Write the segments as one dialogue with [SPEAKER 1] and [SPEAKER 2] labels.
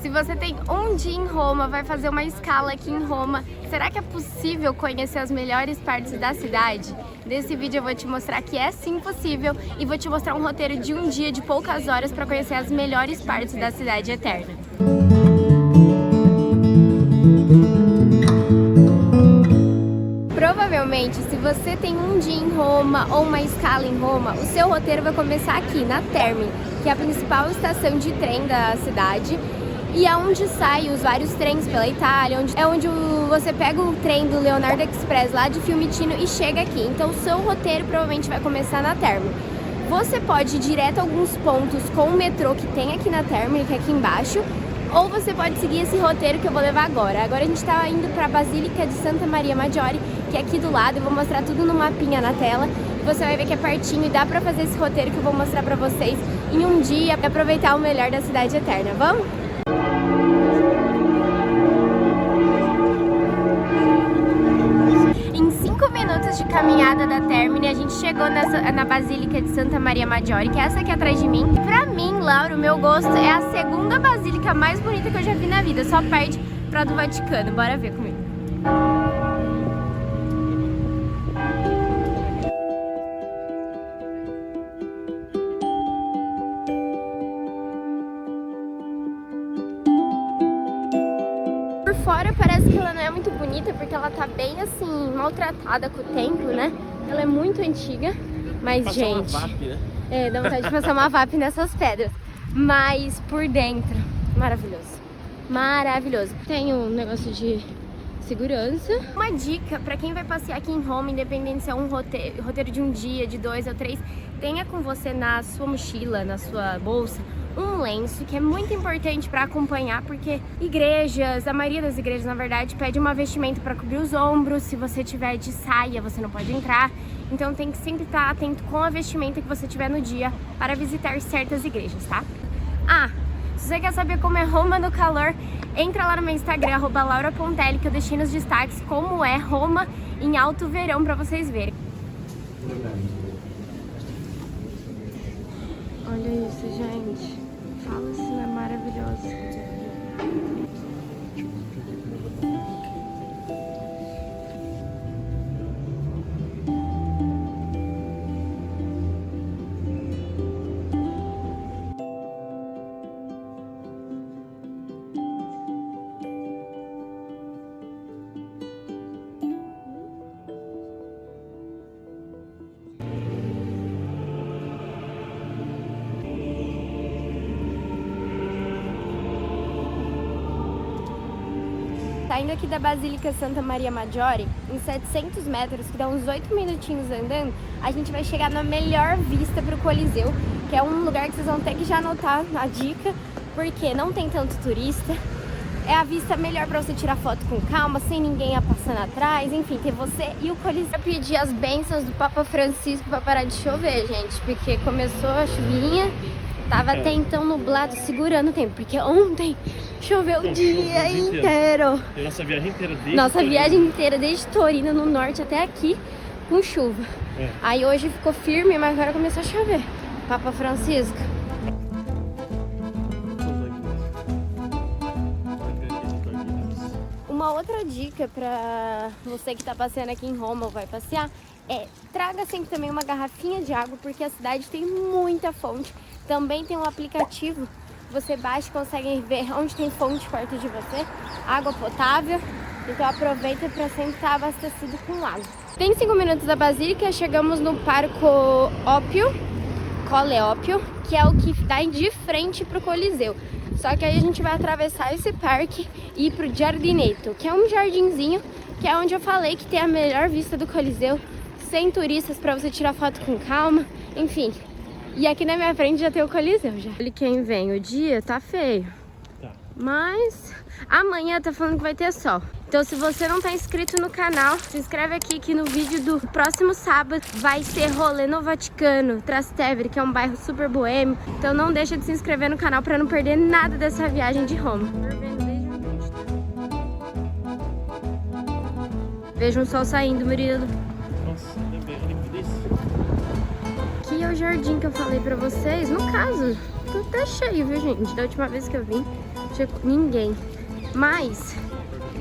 [SPEAKER 1] Se você tem um dia em Roma, vai fazer uma escala aqui em Roma, será que é possível conhecer as melhores partes da cidade? Nesse vídeo eu vou te mostrar que é sim possível e vou te mostrar um roteiro de um dia de poucas horas para conhecer as melhores partes da cidade eterna. Provavelmente, se você tem um dia em Roma ou uma escala em Roma, o seu roteiro vai começar aqui, na Termini, que é a principal estação de trem da cidade e é onde saem os vários trens pela Itália, é onde você pega o trem do Leonardo Express lá de Fiumicino e chega aqui. Então o seu roteiro provavelmente vai começar na Termini. Você pode ir direto a alguns pontos com o metrô que tem aqui na Termini, que é aqui embaixo, ou você pode seguir esse roteiro que eu vou levar agora. Agora a gente está indo para a Basílica de Santa Maria Maggiore, que é aqui do lado. Eu vou mostrar tudo no mapinha na tela. Você vai ver que é pertinho e dá para fazer esse roteiro que eu vou mostrar para vocês em um dia para aproveitar o melhor da cidade eterna. Vamos? Em 5 minutos de caminhada da Termini, a gente chegou na Basílica de Santa Maria Maggiore, que é essa aqui atrás de mim. Pra mim, Laura, o meu gosto é a segunda basílica mais bonita que eu já vi na vida, só perde pra do Vaticano. Bora ver comigo. Por fora parece que ela não é muito bonita, porque ela tá bem assim, maltratada com o tempo, né? Ela é muito antiga, mas
[SPEAKER 2] passar
[SPEAKER 1] gente...
[SPEAKER 2] uma VAP, né?
[SPEAKER 1] É, dá vontade de passar uma VAP nessas pedras. Mas por dentro, maravilhoso. Maravilhoso. Tem um negócio de segurança. Uma dica pra quem vai passear aqui em Roma, independente se é um roteiro de um dia, de 2 ou 3, tenha com você na sua mochila, na sua bolsa, um lenço, que é muito importante para acompanhar, porque igrejas, a maioria das igrejas na verdade pede uma vestimenta para cobrir os ombros. Se você tiver de saia você não pode entrar, então tem que sempre estar atento com a vestimenta que você tiver no dia para visitar certas igrejas, tá? Ah, se você quer saber como é Roma no calor, entra lá no meu Instagram, @laura.pontelli, que eu deixei nos destaques como é Roma em alto verão para vocês verem. Olha isso, gente. Fala, isso é maravilhoso. Saindo aqui da Basílica Santa Maria Maggiore, em 700 metros, que dá uns 8 minutinhos andando, a gente vai chegar na melhor vista para o Coliseu, que é um lugar que vocês vão ter que já anotar a dica, porque não tem tanto turista, é a vista melhor para você tirar foto com calma, sem ninguém passando atrás, enfim, tem você e o Coliseu. Eu pedi as bênçãos do Papa Francisco para parar de chover, gente, porque começou a chuvinha, tava até então nublado, segurando o tempo, porque ontem choveu o dia inteiro.
[SPEAKER 2] Nossa viagem inteira desde
[SPEAKER 1] Nossa
[SPEAKER 2] Torino.
[SPEAKER 1] viagem inteira, desde Torino, no norte, até aqui, com chuva.
[SPEAKER 2] É.
[SPEAKER 1] Aí hoje ficou firme, mas agora começou a chover. Papa Francisco. Uma outra dica pra você que tá passeando aqui em Roma ou vai passear é traga sempre também uma garrafinha de água, porque a cidade tem muita fonte. Também tem um aplicativo, você baixa e consegue ver onde tem fonte perto de você, água potável, então aproveita para sempre estar abastecido com água. Tem 5 minutos da Basílica, chegamos no Parco Oppio, Colle Oppio, que é o que dá de frente para o Coliseu. Só que aí a gente vai atravessar esse parque e ir pro Giardinetto, que é um jardinzinho, que é onde eu falei que tem a melhor vista do Coliseu, sem turistas para você tirar foto com calma, enfim. E aqui na minha frente já tem o Coliseu já. Olha quem vem, o dia tá feio.
[SPEAKER 2] Tá.
[SPEAKER 1] Mas amanhã tá falando que vai ter sol. Então se você não tá inscrito no canal, se inscreve aqui que no vídeo do próximo sábado vai ser rolê no Vaticano, Trastevere, que é um bairro super boêmio. Então não deixa de se inscrever no canal pra não perder nada dessa viagem de Roma. Veja um sol saindo, Murilo.
[SPEAKER 2] Nossa, ainda bem, olha que isso.
[SPEAKER 1] Aqui é o jardim que eu falei pra vocês. No caso, tá até cheio, viu, gente? Da última vez que eu vim, ninguém. Mas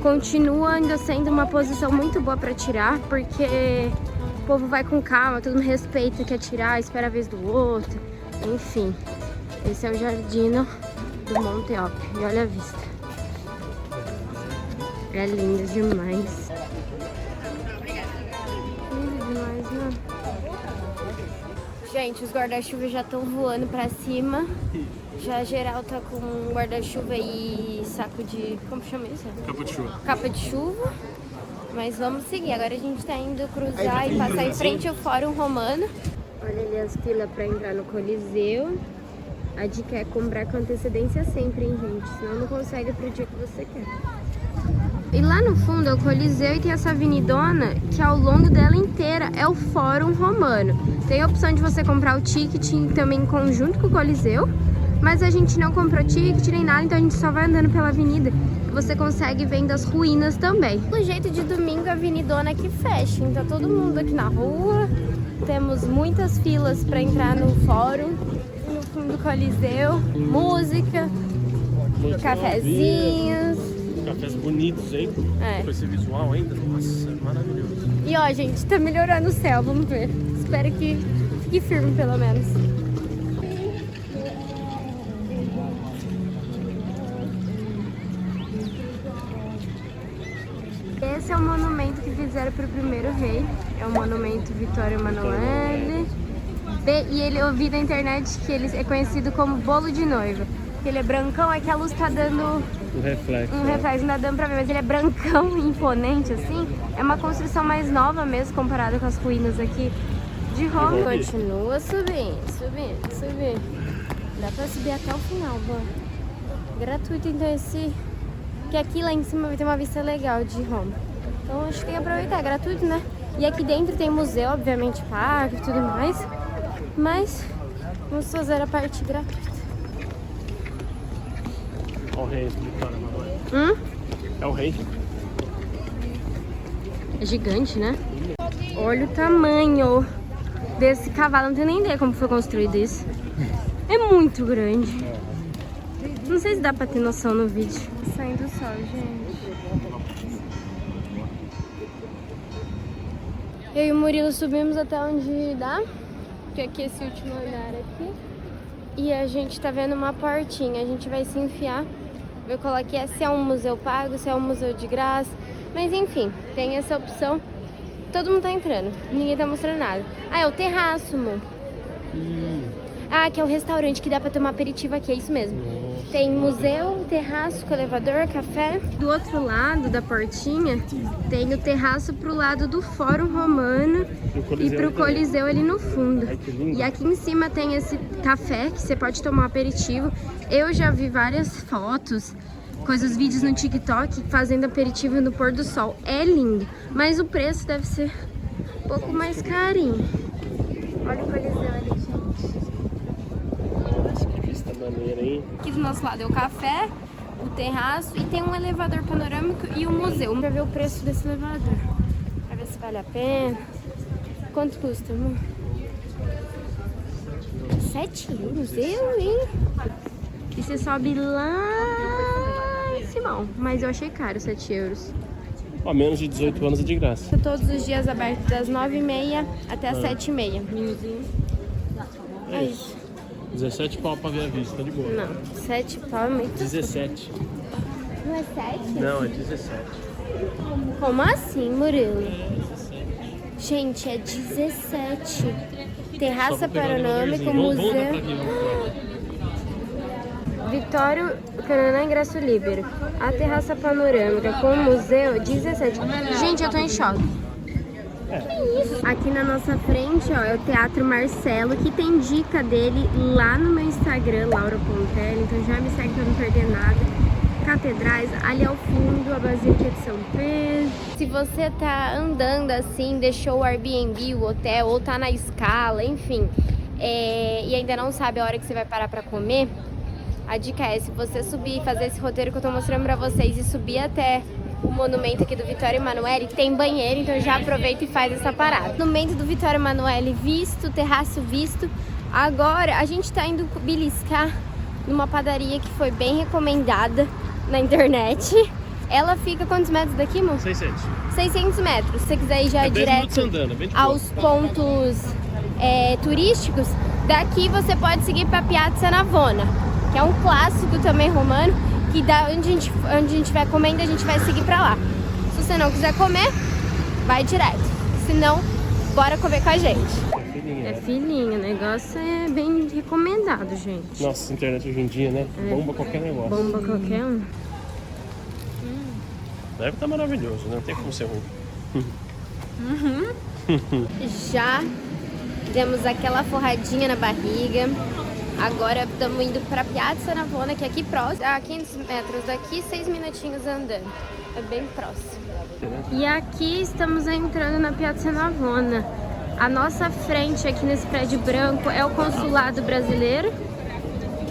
[SPEAKER 1] continua ainda sendo uma posição muito boa pra tirar, porque o povo vai com calma, todo mundo respeita, quer tirar, espera a vez do outro. Enfim, esse é o jardim do Monte Op. E olha a vista. É lindo demais. Lindo demais, né? Gente, os guarda-chuva já estão voando pra cima. Já geral tá com guarda-chuva e saco de... como chama isso?
[SPEAKER 2] Capa de chuva.
[SPEAKER 1] Capa de chuva. Mas vamos seguir. Agora a gente tá indo cruzar e passar em frente ao Fórum Romano. Olha ali as filas pra entrar no Coliseu. A dica é comprar com antecedência sempre, hein, gente? Senão não consegue pro dia que você quer. E lá no fundo é o Coliseu e tem essa avenidona que ao longo dela inteira é o Fórum Romano. Tem a opção de você comprar o ticket também em conjunto com o Coliseu, mas a gente não comprou ticket nem nada, então a gente só vai andando pela avenida. Você consegue ver das ruínas também. Do jeito de domingo, a avenidona aqui fecha, então todo mundo aqui na rua. Temos muitas filas para entrar no Fórum, no fundo do Coliseu, música, cafezinhos.
[SPEAKER 2] Cafés bonitos, hein? Com esse visual ainda. Nossa, maravilhoso.
[SPEAKER 1] E ó, gente, tá melhorando o céu, vamos ver. Espero que fique firme, pelo menos. Esse é o monumento que fizeram pro primeiro rei. É o monumento Vittorio Emanuele. E eu vi na internet que ele é conhecido como bolo de noiva. Ele é brancão, é que a luz tá dando
[SPEAKER 2] um reflexo,
[SPEAKER 1] não dá dando pra ver, mas ele é brancão e imponente, assim. É uma construção mais nova mesmo, comparada com as ruínas aqui de Roma. Continua subindo, subindo, subindo. Dá pra subir até o final, bom. Gratuito, então que aqui lá em cima vai ter uma vista legal de Roma. Então acho que tem que aproveitar, é gratuito, né? E aqui dentro tem museu, obviamente, parque e tudo mais. Mas vamos fazer a parte gratuita.
[SPEAKER 2] Olha o rei explicando, mamãe. É o rei.
[SPEAKER 1] É gigante, né? Olha o tamanho desse cavalo. Não tenho nem ideia como foi construído isso. É muito grande. Não sei se dá pra ter noção no vídeo. Saindo o sol, gente. Eu e o Murilo subimos até onde dá. Que aqui é esse último andar aqui. E a gente tá vendo uma portinha. A gente vai se enfiar. Ver qual aqui é, se é um museu pago, se é um museu de graça. Mas enfim, tem essa opção. Todo mundo tá entrando, ninguém tá mostrando nada. Ah, é o terraço, amor. Ah, que é o restaurante que dá pra tomar aperitivo aqui, é isso mesmo. Tem museu, terraço com elevador, café. Do outro lado da portinha, tem o terraço pro lado do Fórum Romano e pro Coliseu ali no fundo. E aqui em cima tem esse café que você pode tomar um aperitivo. Eu já vi várias fotos, vídeos no TikTok fazendo aperitivo no pôr do sol. É lindo, mas o preço deve ser um pouco mais carinho. Olha o Coliseu ali, gente.
[SPEAKER 2] Nossa, que vista maneira, hein?
[SPEAKER 1] Aqui do nosso lado é o café, o terraço e tem um elevador panorâmico e um museu. Vamos ver o preço desse elevador, pra ver se vale a pena. Quanto custa, amor? 7 euros? Eu, hein? E você sobe lá em cima. Mas eu achei caro 7 euros.
[SPEAKER 2] Ó, menos de 18 anos é de graça.
[SPEAKER 1] Todos os dias aberto das 9h30 até as 7h30.
[SPEAKER 2] É isso. 17 pau pra ver a vista, de boa.
[SPEAKER 1] Não, 7 pau é muito.
[SPEAKER 2] 17.
[SPEAKER 1] Não é 7?
[SPEAKER 2] Não, é 17.
[SPEAKER 1] Como assim, Murilo? Gente, é 17. Terraça panorâmica, museu. Vittorio Cananã, ingresso livre. A terraça panorâmica com o museu, 17. Gente, eu tô em choque. Aqui na nossa frente, ó, é o Teatro Marcelo, que tem dica dele lá no meu Instagram, Laura Pontelli. Então já me segue pra não perder nada. Catedrais, ali ao fundo, a Basílica de São Pedro. Se você tá andando assim, deixou o Airbnb, o hotel, ou tá na escala, enfim, e ainda não sabe a hora que você vai parar pra comer, a dica é, se você subir, fazer esse roteiro que eu tô mostrando pra vocês e subir até o monumento aqui do Vittorio Emanuele, tem banheiro, então já aproveita e faz essa parada. Monumento do Vittorio Emanuele visto, terraço visto. Agora a gente tá indo beliscar numa padaria que foi bem recomendada na internet. Ela fica quantos metros daqui, amor?
[SPEAKER 2] 600.
[SPEAKER 1] 600 metros. Se você quiser ir já direto
[SPEAKER 2] andando,
[SPEAKER 1] aos pontos turísticos, daqui você pode seguir para Piazza Navona, que é um clássico também romano, que onde a gente vai comendo, a gente vai seguir para lá. Se você não quiser comer, vai direto. Se não, bora comer com a gente. É fininho, o negócio é bem recomendado, gente.
[SPEAKER 2] Nossa, internet hoje em dia, né? Bomba qualquer negócio.
[SPEAKER 1] Bomba qualquer um.
[SPEAKER 2] Deve estar maravilhoso, né? Não tem como ser ruim.
[SPEAKER 1] Já demos aquela forradinha na barriga. Agora estamos indo para Piazza Navona, que é aqui próximo. A 500 metros daqui, 6 minutinhos andando. É bem próximo. E aqui estamos entrando na Piazza Navona. A nossa frente aqui nesse prédio branco é o consulado brasileiro.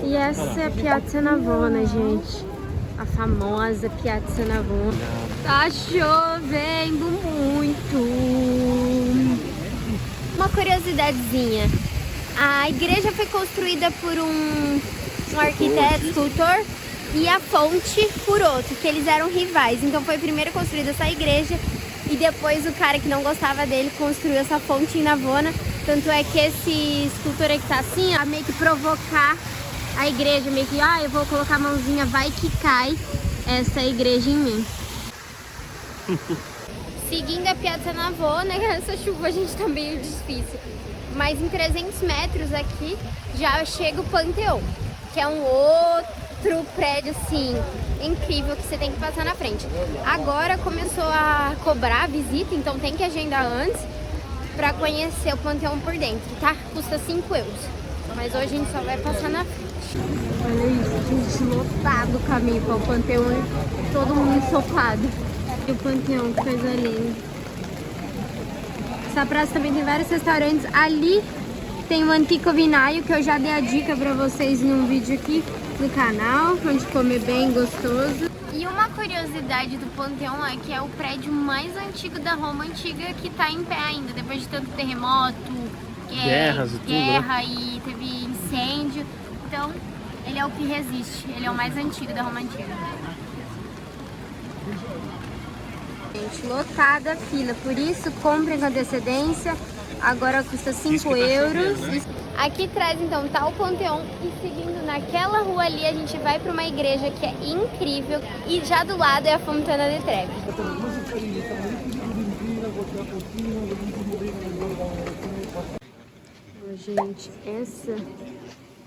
[SPEAKER 1] E essa é a Piazza Navona, gente. A famosa Piazza Navona. Tá chovendo muito. Uma curiosidadezinha. A igreja foi construída por um arquiteto, escultor, e a fonte por outro, que eles eram rivais. Então foi primeiro construída essa igreja e depois o cara que não gostava dele construiu essa fonte em Navona. Tanto é que esse escultor aqui tá assim, a meio que provocar a igreja, meio que, eu vou colocar a mãozinha, vai que cai essa igreja em mim. Seguindo a Piazza Navona, essa chuva a gente tá meio difícil. Mas em 300 metros aqui já chega o Panteão, que é um outro prédio assim incrível que você tem que passar na frente. Agora começou a cobrar a visita, então tem que agendar antes para conhecer o Panteão por dentro, tá? Custa 5 euros. Mas hoje a gente só vai passar na frente. Olha isso, gente, lotado o caminho para o Panteão, todo mundo ensopado. E o Panteão, que coisa linda. Essa praça também tem vários restaurantes. Ali tem o Antico Vinaio, que eu já dei a dica pra vocês em um vídeo aqui no canal, onde comer bem gostoso. E uma curiosidade do Panteão é que é o prédio mais antigo da Roma Antiga que tá em pé ainda, depois de tanto terremoto,
[SPEAKER 2] guerra
[SPEAKER 1] e teve incêndio. Então, ele é o que resiste, ele é o mais antigo da Roma Antiga. Gente, lotada a fila, por isso comprem com antecedência. Agora custa 5 euros. Né? Aqui atrás então tá o Panteão e seguindo naquela rua ali a gente vai para uma igreja que é incrível e já do lado é a Fontana di Trevi. Gente, essa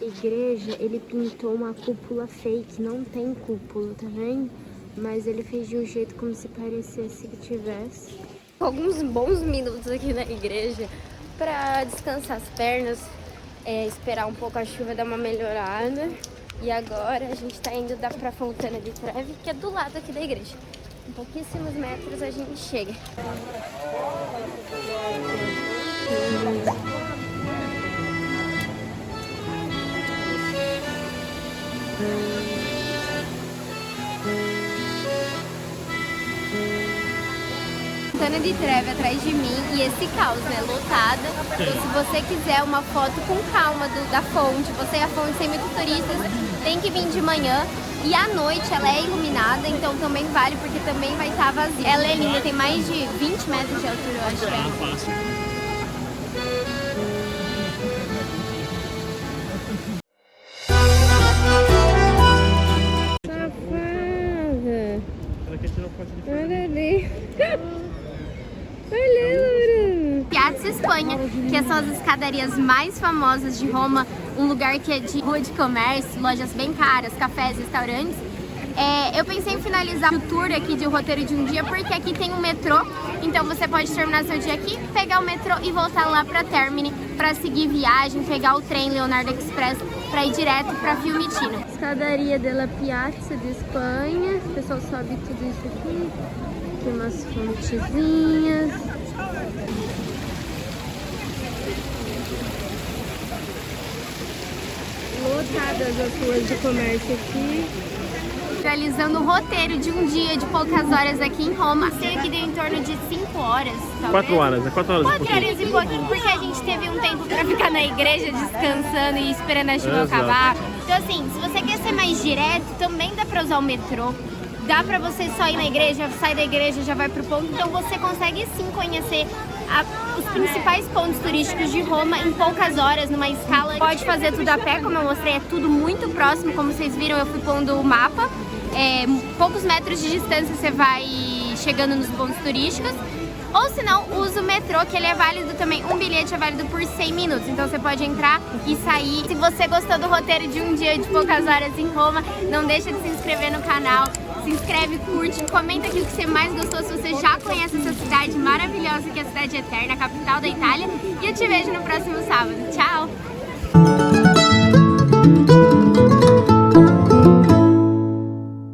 [SPEAKER 1] igreja ele pintou uma cúpula fake, não tem cúpula, tá vendo? Mas ele fez de um jeito como se parecesse que tivesse. Alguns bons minutos aqui na igreja para descansar as pernas, esperar um pouco a chuva dar uma melhorada. E agora a gente tá indo pra Fontana di Trevi, que é do lado aqui da igreja. Em pouquíssimos metros a gente chega. Fontana di Trevi atrás de mim e esse caos, né? Lotada. Então, se você quiser uma foto com calma da fonte, você e a fonte sem muitos turistas, tem que vir de manhã. E à noite ela é iluminada, então também vale, porque também vai estar vazia. Ela é linda, tem mais de 20 metros de altura, eu acho que é. Olha ali. Olha, Laura. Piazza Espanha, que são as escadarias mais famosas de Roma, um lugar que é de rua de comércio, lojas bem caras, cafés, restaurantes. Eu pensei em finalizar o tour aqui de roteiro de um dia, porque aqui tem um metrô, então você pode terminar seu dia aqui, pegar o metrô e voltar lá pra Termini para seguir viagem, pegar o trem Leonardo Express para ir direto para Fiumicino. Escadaria della Piazza de Espanha, o pessoal sobe tudo isso aqui, tem umas fontezinhas. Lotadas as ruas de comércio aqui. realizando o roteiro de um dia de poucas horas aqui em Roma. Sei que deu em torno de 5 horas, talvez.
[SPEAKER 2] 4 horas, né? 4 horas.
[SPEAKER 1] 4 horas e pouquinho, porque a gente teve um tempo pra ficar na igreja descansando e esperando a chuva acabar. Então assim, se você quer ser mais direto, também dá pra usar o metrô. Dá pra você só ir na igreja, sai da igreja, já vai pro ponto. Então você consegue sim conhecer os principais pontos turísticos de Roma em poucas horas, numa escala. Pode fazer tudo a pé, como eu mostrei, é tudo muito próximo. Como vocês viram, eu fui pondo o mapa. Poucos metros de distância você vai chegando nos pontos turísticos. Ou se não, usa o metrô, que ele é válido também. Um bilhete é válido por 100 minutos. Então você pode entrar e sair. Se você gostou do roteiro de um dia de poucas horas em Roma, não deixa de se inscrever no canal. Se inscreve, curte, comenta aquilo que você mais gostou. Se você já conhece essa cidade maravilhosa, que é a Cidade Eterna, a capital da Itália. E eu te vejo no próximo sábado. Tchau!